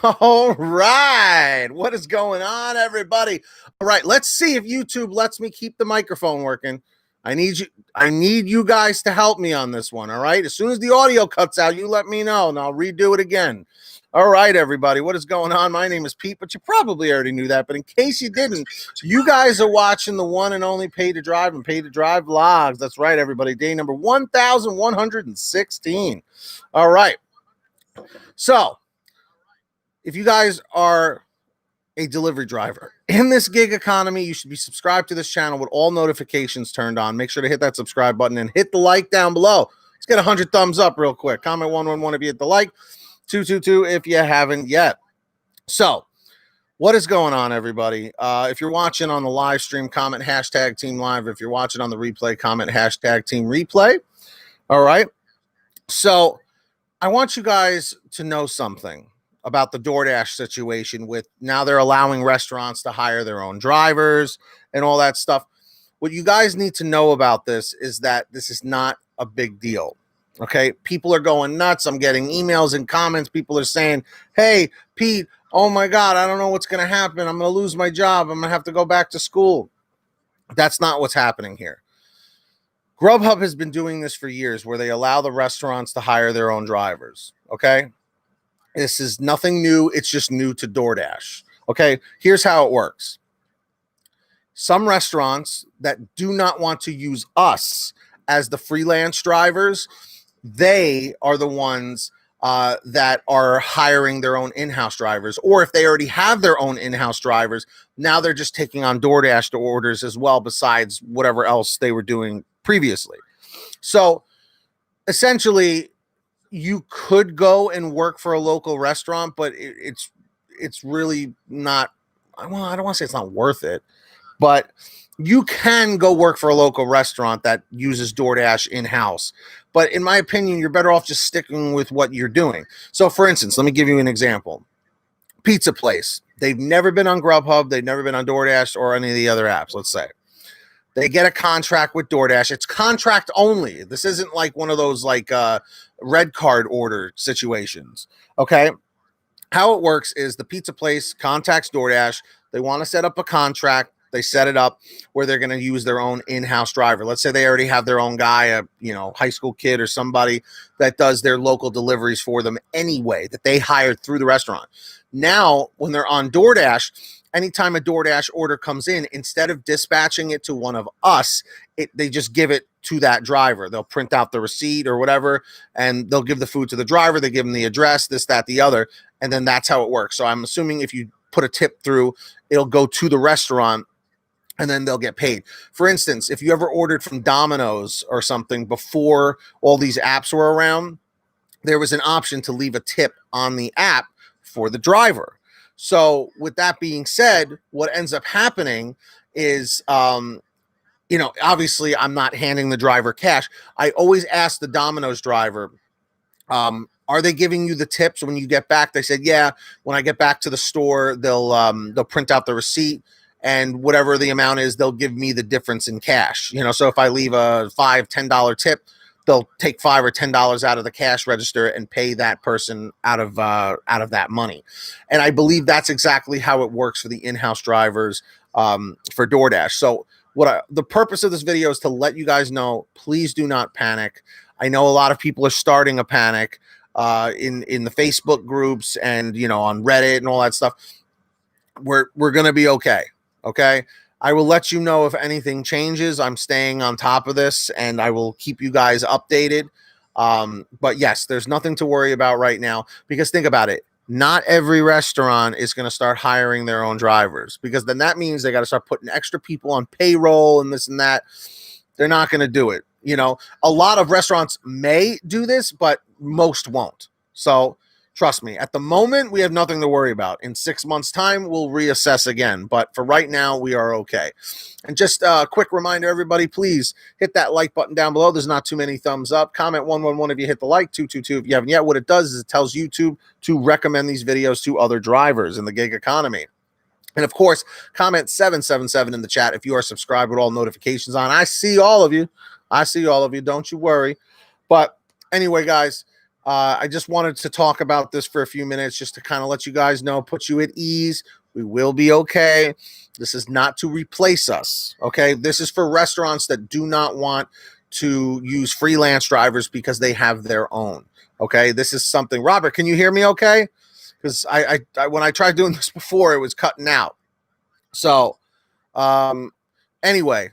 All right. What is going on, everybody? All right, let's see if YouTube lets me keep the microphone working. I need you guys to help me on this one. All right. As soon as the audio cuts out, you let me know and I'll redo it again. All right, everybody. What is going on? My name is Pete, but you probably already knew that. But in case you didn't, you guys are watching the one and only Pay to Drive and Pay to Drive vlogs. That's right, everybody. Day number 1116. All right. So if you guys are a delivery driver in this gig economy, you should be subscribed to this channel with all notifications turned on. Make sure to hit that subscribe button and hit the like down below. Let's get 100 thumbs up real quick. Comment 111 if you hit the like, 222 if you haven't yet. So what is going on, everybody? If you're watching on the live stream, comment hashtag team live. If you're watching on the replay, comment hashtag team replay. All right. So I want you guys to know something about the DoorDash situation. With now they're allowing restaurants to hire their own drivers and all that stuff. What you guys need to know about this is that this is not a big deal. Okay. People are going nuts. I'm getting emails and comments. People are saying, hey, Pete, oh my God, I don't know what's going to happen. I'm going to lose my job. I'm going to have to go back to school. That's not what's happening here. GrubHub has been doing this for years, where they allow the restaurants to hire their own drivers. Okay. This is nothing new. It's just new to DoorDash. Okay. Here's how it works. Some restaurants that do not want to use us as the freelance drivers, they are the ones that are hiring their own in-house drivers. Or if they already have their own in-house drivers, now they're just taking on DoorDash orders as well, besides whatever else they were doing previously. So essentially, you could go and work for a local restaurant, but it's really not, well, I don't want to say it's not worth it, but you can go work for a local restaurant that uses DoorDash in-house. But in my opinion, you're better off just sticking with what you're doing. So for instance, let me give you an example. Pizza place. They've never been on GrubHub. They've never been on DoorDash or any of the other apps, let's say. They get a contract with DoorDash. It's contract only. This isn't like one of those like red card order situations. Okay. How it works is the pizza place contacts DoorDash. They want to set up a contract. They set it up where they're going to use their own in-house driver. Let's say they already have their own guy, a high school kid or somebody that does their local deliveries for them anyway, that they hired through the restaurant. Now, when they're on DoorDash, anytime a DoorDash order comes in, instead of dispatching it to one of us, they just give it to that driver. They'll print out the receipt or whatever, and they'll give the food to the driver. They give them the address, this, that, the other, and then that's how it works. So I'm assuming if you put a tip through, it'll go to the restaurant, and then they'll get paid. For instance, if you ever ordered from Domino's or something before all these apps were around, there was an option to leave a tip on the app for the driver. So with that being said, what ends up happening is, obviously I'm not handing the driver cash. I always ask the Domino's driver, are they giving you the tips when you get back? They said, yeah, when I get back to the store, they'll print out the receipt, and whatever the amount is, they'll give me the difference in cash. So if I leave a $5-10 tip, they'll take $5 or $10 out of the cash register and pay that person out of that money. And I believe that's exactly how it works for the in-house drivers for DoorDash. So the purpose of this video is to let you guys know, please do not panic. I know a lot of people are starting a panic in the Facebook groups and on Reddit and all that stuff. We're gonna be okay. Okay. I will let you know if anything changes. I'm staying on top of this and I will keep you guys updated. But yes, there's nothing to worry about right now, because think about it. Not every restaurant is going to start hiring their own drivers, because then that means they got to start putting extra people on payroll and this and that. They're not going to do it. A lot of restaurants may do this, but most won't. So trust me, at the moment, we have nothing to worry about. In 6 months' time, we'll reassess again. But for right now, we are okay. And just a quick reminder, everybody, please hit that like button down below. There's not too many thumbs up. Comment 111 if you hit the like, 222 if you haven't yet. What it does is it tells YouTube to recommend these videos to other drivers in the gig economy. And of course, comment 777 in the chat if you are subscribed with all notifications on. I see all of you. Don't you worry. But anyway, guys, I just wanted to talk about this for a few minutes just to kind of let you guys know, put you at ease. We will be okay. This is not to replace us, okay? This is for restaurants that do not want to use freelance drivers because they have their own, okay? This is something. Robert, can you hear me okay? Because I when I tried doing this before, it was cutting out. So anyway,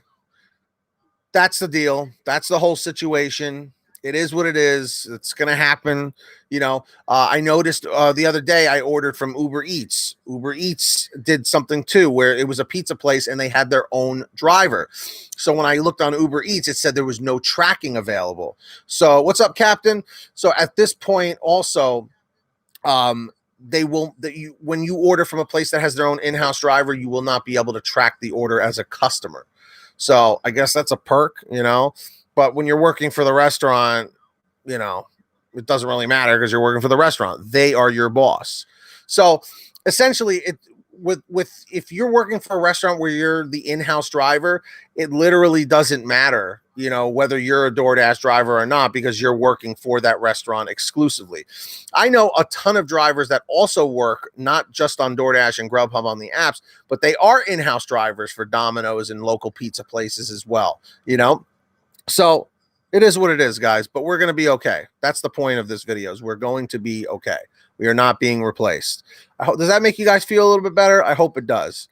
that's the deal. That's the whole situation. It is what it is. It's going to happen. You know, I noticed the other day I ordered from Uber Eats. Uber Eats did something too, where it was a pizza place and they had their own driver. So when I looked on Uber Eats, it said there was no tracking available. So what's up, Captain? So at this point also, they will, when you order from a place that has their own in-house driver, you will not be able to track the order as a customer. So I guess that's a perk, you know. But when you're working for the restaurant, you know, it doesn't really matter because you're working for the restaurant. They are your boss. So essentially, if you're working for a restaurant where you're the in-house driver, it literally doesn't matter, you know, whether you're a DoorDash driver or not, because you're working for that restaurant exclusively. I know a ton of drivers that also work not just on DoorDash and GrubHub on the apps, but they are in-house drivers for Domino's and local pizza places as well, you know. So it is what it is, guys, but we're going to be okay. That's the point of this video, is we're going to be okay. We are not being replaced. Does that make you guys feel a little bit better? I hope it does.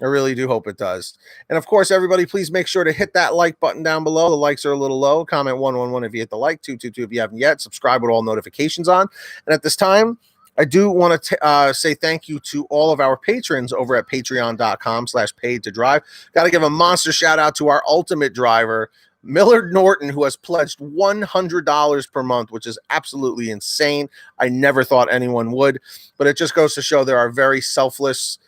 I really do hope it does. And of course, everybody, please make sure to hit that like button down below. The likes are a little low. Comment 111 if you hit the like, 222 if you haven't yet. Subscribe with all notifications on. And at this time, I do want to say thank you to all of our patrons over at patreon.com/paid-to-drive. Got to give a monster shout out to our ultimate driver, Millard Norton, who has pledged $100 per month, which is absolutely insane. I never thought anyone would, but it just goes to show there are very selfless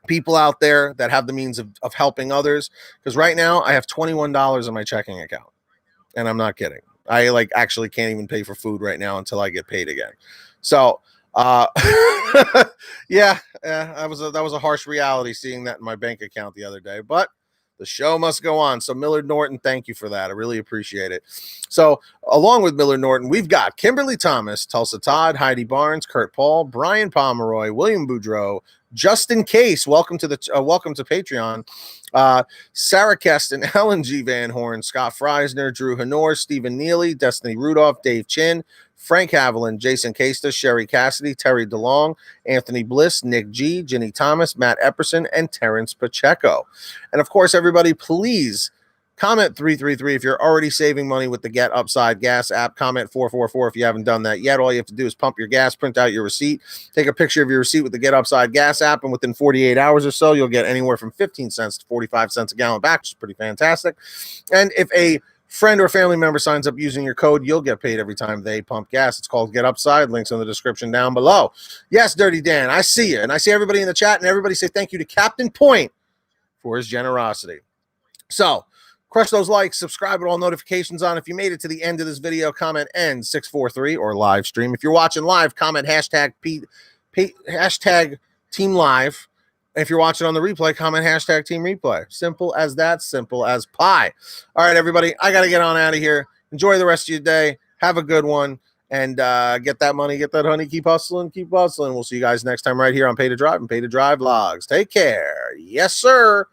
people out there that have the means of helping others. Because right now I have $21 in my checking account, and I'm not kidding. I actually can't even pay for food right now until I get paid again. So yeah, that was a harsh reality, seeing that in my bank account the other day, but the show must go on. So Millard Norton, thank you for that. I really appreciate it. So along with Millard Norton, we've got Kimberly Thomas, Tulsa Todd, Heidi Barnes, Kurt Paul, Brian Pomeroy, William Boudreau, Justin Case. Welcome to Patreon. Sarah Keston, Ellen G. Van Horn, Scott Freisner, Drew Honor, Stephen Neely, Destiny Rudolph, Dave Chin, Frank Haviland, Jason Casta, Sherry Cassidy, Terry DeLong, Anthony Bliss, Nick G, Ginny Thomas, Matt Epperson, and Terrence Pacheco. And of course, everybody, please comment 333 if you're already saving money with the Get Upside Gas app. Comment 444 if you haven't done that yet. All you have to do is pump your gas, print out your receipt, take a picture of your receipt with the Get Upside Gas app, and within 48 hours or so, you'll get anywhere from 15 cents to 45 cents a gallon back, which is pretty fantastic. And if a friend or family member signs up using your code, you'll get paid every time they pump gas. It's called Get Upside. Links in the description down below. Yes, Dirty Dan, I see you. And I see everybody in the chat, and everybody say thank you to Captain Point for his generosity. So crush those likes, subscribe with all notifications on. If you made it to the end of this video, comment N643 or live stream. If you're watching live, comment hashtag Team Live. If you're watching on the replay, comment hashtag Team Replay. Simple as that, simple as pie. All right, everybody, I got to get on out of here. Enjoy the rest of your day. Have a good one, and get that money, get that honey. Keep hustling, keep hustling. We'll see you guys next time right here on Pay to Drive and Pay to Drive Vlogs. Take care. Yes, sir.